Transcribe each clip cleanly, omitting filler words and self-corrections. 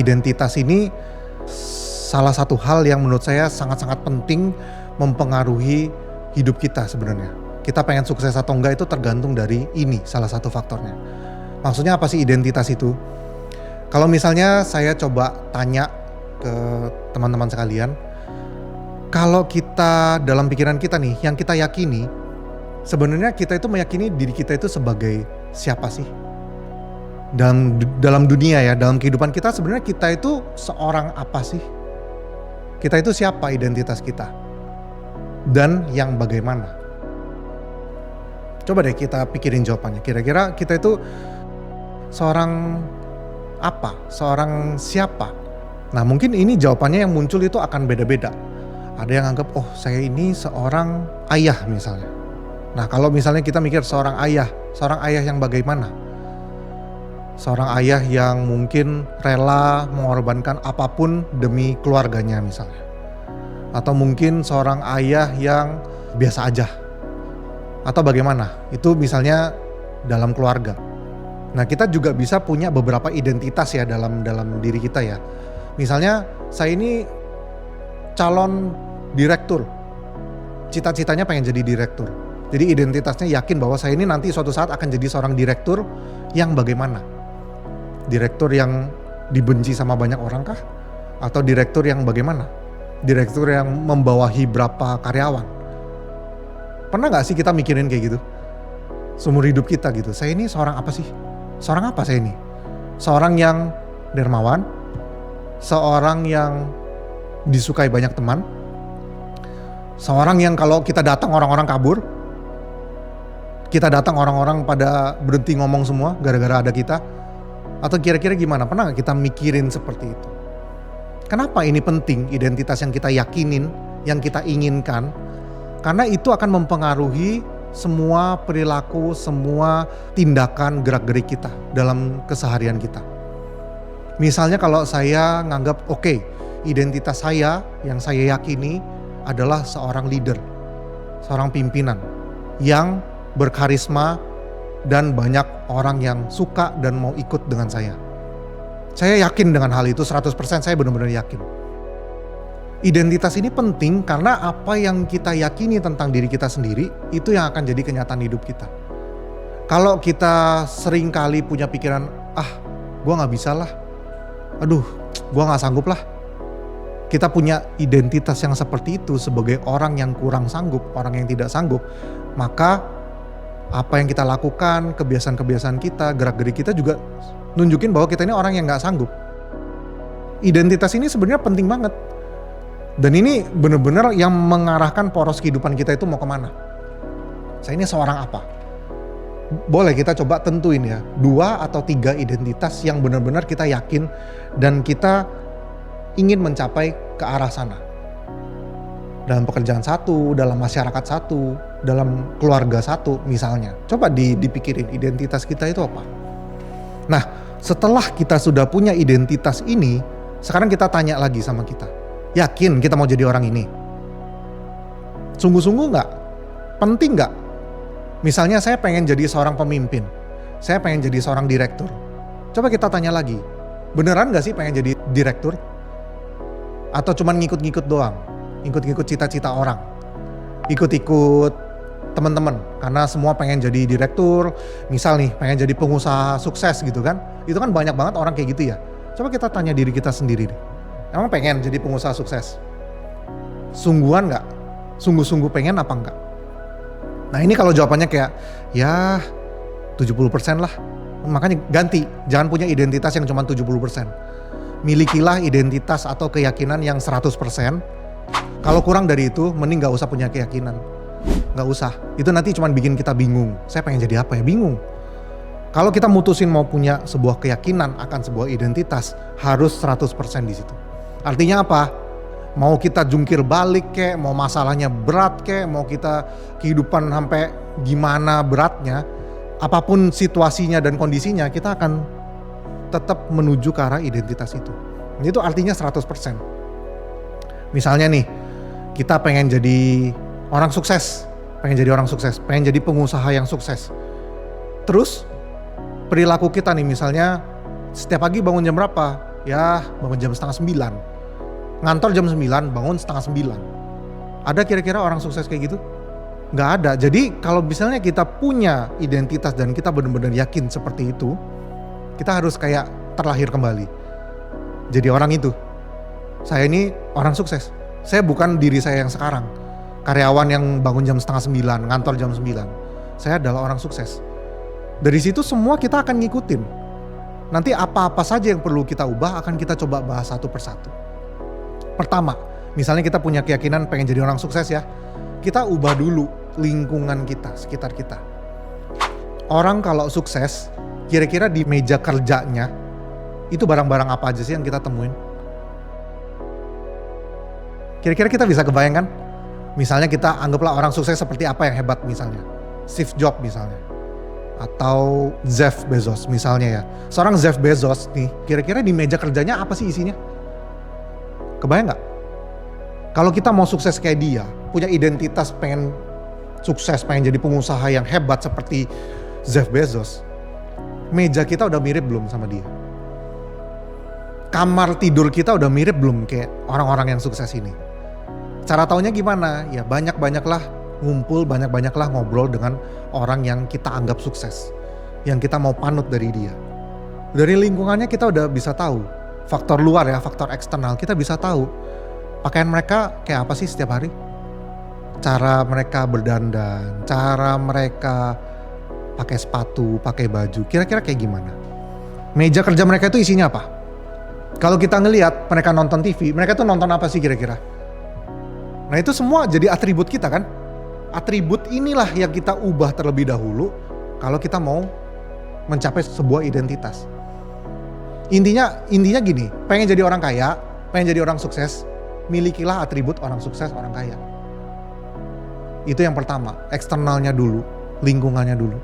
identitas ini salah satu hal yang menurut saya sangat-sangat penting mempengaruhi hidup kita sebenarnya. Kita pengen sukses atau enggak itu tergantung dari ini, salah satu faktornya. Maksudnya apa sih identitas itu? Kalau misalnya saya coba tanya ke teman-teman sekalian, kalau kita dalam pikiran kita nih, yang kita yakini, sebenarnya kita itu meyakini diri kita itu sebagai siapa sih? Dalam dunia ya, dalam kehidupan kita sebenarnya kita itu seorang apa sih? Kita itu siapa, identitas kita? Dan yang bagaimana? Coba deh kita pikirin jawabannya. Kira-kira kita itu seorang apa? Seorang siapa? Nah mungkin ini jawabannya yang muncul itu akan beda-beda. Ada yang anggap, oh saya ini seorang ayah misalnya. Nah kalau misalnya kita mikir seorang ayah yang bagaimana? Seorang ayah yang mungkin rela mengorbankan apapun demi keluarganya misalnya. Atau mungkin seorang ayah yang biasa aja. Atau bagaimana? Itu misalnya dalam keluarga. Nah kita juga bisa punya beberapa identitas ya dalam diri kita ya. Misalnya saya ini calon direktur. Cita-citanya pengen jadi direktur. Jadi identitasnya yakin bahwa saya ini nanti suatu saat akan jadi seorang direktur yang bagaimana? Direktur yang dibenci sama banyak orang kah? Atau direktur yang bagaimana? Direktur yang membawahi berapa karyawan? Pernah gak sih kita mikirin kayak gitu? Seumur hidup kita gitu, saya ini seorang apa sih? Seorang apa saya ini? Seorang yang dermawan? Seorang yang disukai banyak teman? Seorang yang kalau kita datang orang-orang kabur? Kita datang orang-orang pada berhenti ngomong semua gara-gara ada kita? Atau kira-kira gimana? Pernah gak kita mikirin seperti itu? Kenapa ini penting, identitas yang kita yakinin, yang kita inginkan? Karena itu akan mempengaruhi semua perilaku, semua tindakan gerak-gerik kita dalam keseharian kita. Misalnya kalau saya nganggap oke, identitas saya yang saya yakini adalah seorang leader, seorang pimpinan yang berkarisma dan banyak orang yang suka dan mau ikut dengan saya. Saya yakin dengan hal itu 100%, saya benar-benar yakin. Identitas ini penting karena apa yang kita yakini tentang diri kita sendiri itu yang akan jadi kenyataan hidup kita. Kalau kita sering kali punya pikiran, gue gak bisa lah, aduh gue gak sanggup lah. Kita punya identitas yang seperti itu sebagai orang yang kurang sanggup, orang yang tidak sanggup, maka apa yang kita lakukan, kebiasaan-kebiasaan kita, gerak-gerik kita juga nunjukin bahwa kita ini orang yang gak sanggup. Identitas ini sebenarnya penting banget. Dan ini benar-benar yang mengarahkan poros kehidupan kita itu mau kemana. Saya ini seorang apa? Boleh kita coba tentuin ya, 2 atau 3 identitas yang benar-benar kita yakin dan kita ingin mencapai ke arah sana. Dalam pekerjaan satu, dalam masyarakat satu, dalam keluarga satu misalnya. Coba dipikirin identitas kita itu apa. Nah setelah kita sudah punya identitas ini, sekarang kita tanya lagi sama kita. Yakin kita mau jadi orang ini? Sungguh-sungguh gak? Penting gak? Misalnya saya pengen jadi seorang pemimpin. Saya pengen jadi seorang direktur. Coba kita tanya lagi. Beneran gak sih pengen jadi direktur? Atau cuman ngikut-ngikut doang? Ikut-ikut cita-cita orang? Ikut-ikut teman-teman? Karena semua pengen jadi direktur. Misal nih pengen jadi pengusaha sukses gitu kan. Itu kan banyak banget orang kayak gitu ya. Coba kita tanya diri kita sendiri deh. Emang pengen jadi pengusaha sukses? Sungguhan gak? Sungguh-sungguh pengen apa enggak? Nah ini kalau jawabannya kayak ya 70% lah. Makanya ganti, jangan punya identitas yang cuma 70%. Milikilah identitas atau keyakinan yang 100%. Kalau kurang dari itu mending gak usah punya keyakinan. Gak usah, itu nanti cuma bikin kita bingung. Saya pengen jadi apa ya? Bingung. Kalau kita mutusin mau punya sebuah keyakinan akan sebuah identitas, harus 100% di situ. Artinya apa? Mau kita jungkir balik kek, mau masalahnya berat kek, mau kita kehidupan sampai gimana beratnya, apapun situasinya dan kondisinya, kita akan tetap menuju ke arah identitas itu. Itu artinya 100%. Misalnya nih, kita pengen jadi orang sukses, pengen jadi pengusaha yang sukses. Terus perilaku kita nih misalnya setiap pagi bangun jam berapa? Ya bangun jam setengah 9, ngantor jam 9, bangun setengah 9. Ada kira-kira orang sukses kayak gitu? Nggak ada. Jadi kalau misalnya kita punya identitas dan kita benar-benar yakin seperti itu, kita harus kayak terlahir kembali. Jadi orang itu. Saya ini orang sukses. Saya bukan diri saya yang sekarang. Karyawan yang bangun jam setengah 9, ngantor jam 9. Saya adalah orang sukses. Dari situ semua kita akan ngikutin. Nanti apa-apa saja yang perlu kita ubah akan kita coba bahas satu persatu. Pertama, misalnya kita punya keyakinan pengen jadi orang sukses ya. Kita ubah dulu lingkungan kita, sekitar kita. Orang kalau sukses, kira-kira di meja kerjanya, itu barang-barang apa aja sih yang kita temuin? Kira-kira kita bisa kebayangkan? Misalnya kita anggaplah orang sukses seperti apa yang hebat misalnya. Steve Jobs misalnya. Atau Jeff Bezos misalnya ya. Seorang Jeff Bezos nih, kira-kira di meja kerjanya apa sih isinya? Kebayang gak? Kalau kita mau sukses kayak dia, punya identitas pengen sukses, pengen jadi pengusaha yang hebat seperti Jeff Bezos, meja kita udah mirip belum sama dia? Kamar tidur kita udah mirip belum kayak orang-orang yang sukses ini? Cara taunya gimana? Ya banyak-banyaklah ngumpul, banyak-banyaklah ngobrol dengan orang yang kita anggap sukses, yang kita mau panut dari dia. Dari lingkungannya kita udah bisa tahu, faktor luar ya, faktor eksternal kita bisa tahu pakaian mereka kayak apa sih setiap hari, cara mereka berdandan, cara mereka pakai sepatu, pakai baju, kira-kira kayak gimana. Meja kerja mereka itu isinya apa? Kalau kita ngelihat mereka nonton TV, mereka tuh nonton apa sih kira-kira? Nah itu semua jadi atribut kita kan. Atribut inilah yang kita ubah terlebih dahulu kalau kita mau mencapai sebuah identitas. Intinya gini, pengen jadi orang kaya, pengen jadi orang sukses, milikilah atribut orang sukses, orang kaya. Itu yang pertama, eksternalnya dulu, lingkungannya dulu.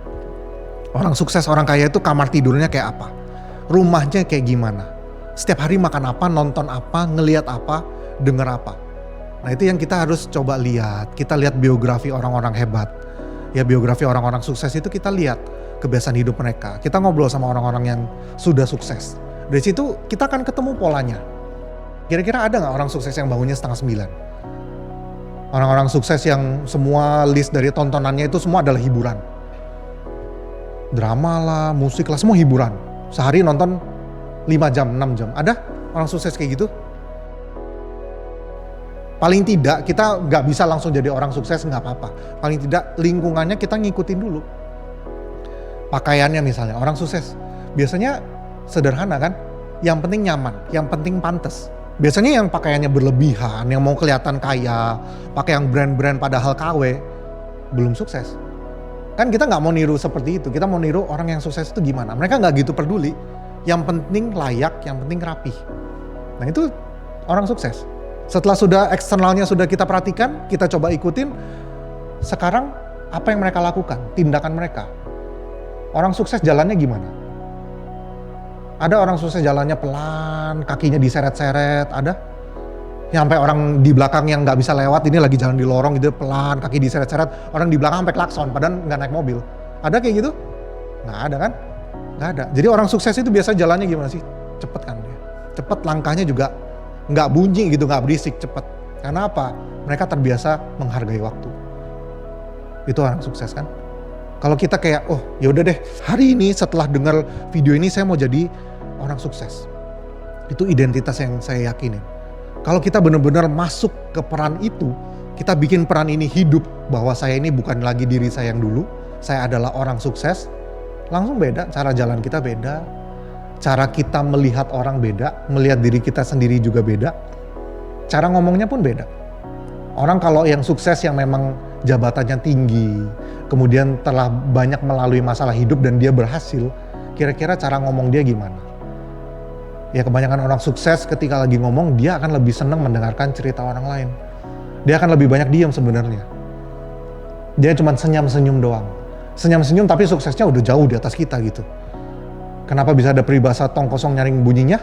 Orang sukses, orang kaya itu kamar tidurnya kayak apa? Rumahnya kayak gimana? Setiap hari makan apa, nonton apa, ngelihat apa, denger apa. Nah itu yang kita harus coba lihat. Kita lihat biografi orang-orang hebat. Ya biografi orang-orang sukses itu kita lihat kebiasaan hidup mereka. Kita ngobrol sama orang-orang yang sudah sukses. Dari situ kita akan ketemu polanya. Kira-kira ada gak orang sukses yang bangunnya setengah 9? Orang-orang sukses yang semua list dari tontonannya itu semua adalah hiburan. Drama lah, musik lah, semua hiburan. Sehari nonton 5 jam, 6 jam. Ada orang sukses kayak gitu? Paling tidak kita gak bisa langsung jadi orang sukses, gak apa-apa. Paling tidak lingkungannya kita ngikutin dulu. Pakaiannya misalnya, orang sukses biasanya sederhana kan? Yang penting nyaman, yang penting pantas. Biasanya yang pakaiannya berlebihan, yang mau kelihatan kaya, pakai yang brand-brand padahal KW, belum sukses. Kan kita gak mau niru seperti itu, kita mau niru orang yang sukses itu gimana. Mereka gak gitu peduli, yang penting layak, yang penting rapih. Nah itu orang sukses. Setelah sudah eksternalnya sudah kita perhatikan, kita coba ikutin, sekarang apa yang mereka lakukan, tindakan mereka. Orang sukses jalannya gimana? Ada orang sukses jalannya pelan, kakinya diseret-seret, ada? Sampai orang di belakang yang nggak bisa lewat, ini lagi jalan di lorong gitu pelan, kaki diseret-seret, orang di belakang sampai klakson, padahal nggak naik mobil. Ada kayak gitu? Nggak ada kan? Nggak ada. Jadi orang sukses itu biasa jalannya gimana sih? Cepet kan dia. Cepet, langkahnya juga nggak bunyi gitu, nggak berisik, cepet. Karena apa? Mereka terbiasa menghargai waktu. Itu orang sukses kan? Kalau kita kayak, oh yaudah deh, hari ini setelah dengar video ini saya mau jadi orang sukses. Itu identitas yang saya yakinin. Kalau kita benar-benar masuk ke peran itu, kita bikin peran ini hidup, bahwa saya ini bukan lagi diri saya yang dulu, saya adalah orang sukses, langsung beda, cara jalan kita beda, cara kita melihat orang beda, melihat diri kita sendiri juga beda, cara ngomongnya pun beda. Orang kalau yang sukses yang memang jabatannya tinggi, kemudian telah banyak melalui masalah hidup dan dia berhasil, kira-kira cara ngomong dia gimana? Ya kebanyakan orang sukses ketika lagi ngomong, dia akan lebih senang mendengarkan cerita orang lain. Dia akan lebih banyak diam sebenarnya. Dia cuma senyum-senyum doang. Senyum-senyum tapi suksesnya udah jauh di atas kita gitu. Kenapa bisa ada peribahasa tong kosong nyaring bunyinya?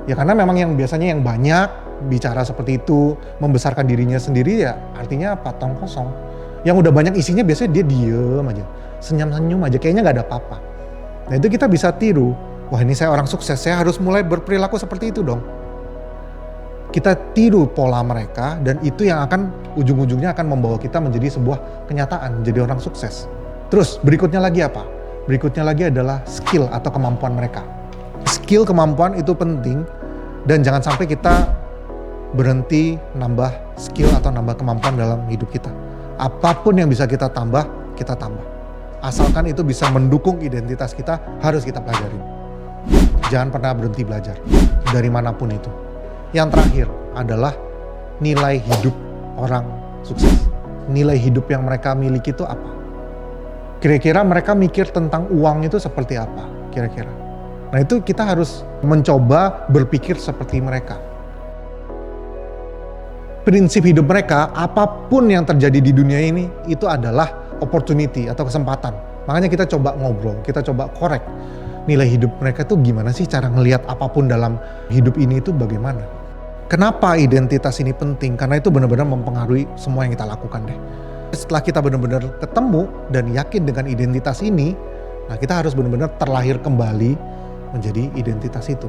Ya karena memang yang biasanya yang banyak bicara seperti itu, membesarkan dirinya sendiri, ya artinya apa? Tong kosong. Yang udah banyak isinya biasanya dia diem aja, senyum-senyum aja, kayaknya gak ada apa-apa. Nah itu kita bisa tiru. wah ini saya orang sukses, saya harus mulai berperilaku seperti itu dong. Kita tiru pola mereka dan itu yang akan ujung-ujungnya akan membawa kita menjadi sebuah kenyataan, menjadi orang sukses. Terus berikutnya lagi apa? Berikutnya lagi adalah skill atau kemampuan mereka. Skill, kemampuan itu penting dan jangan sampai kita berhenti nambah skill atau nambah kemampuan dalam hidup kita. Apapun yang bisa kita tambah, kita tambah. Asalkan itu bisa mendukung identitas kita, harus kita pelajarin. Jangan pernah berhenti belajar, dari manapun itu. Yang terakhir adalah nilai hidup orang sukses. Nilai hidup yang mereka miliki itu apa? Kira-kira mereka mikir tentang uang itu seperti apa? Kira-kira. Nah itu kita harus mencoba berpikir seperti mereka. Prinsip hidup mereka, apapun yang terjadi di dunia ini, itu adalah opportunity atau kesempatan. Makanya kita coba ngobrol, kita coba korek. Nilai hidup mereka tuh gimana sih cara ngelihat apapun dalam hidup ini itu bagaimana. Kenapa identitas ini penting? Karena itu benar-benar mempengaruhi semua yang kita lakukan deh. Setelah kita benar-benar ketemu dan yakin dengan identitas ini, nah kita harus benar-benar terlahir kembali menjadi identitas itu.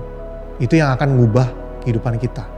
Itu yang akan mengubah kehidupan kita.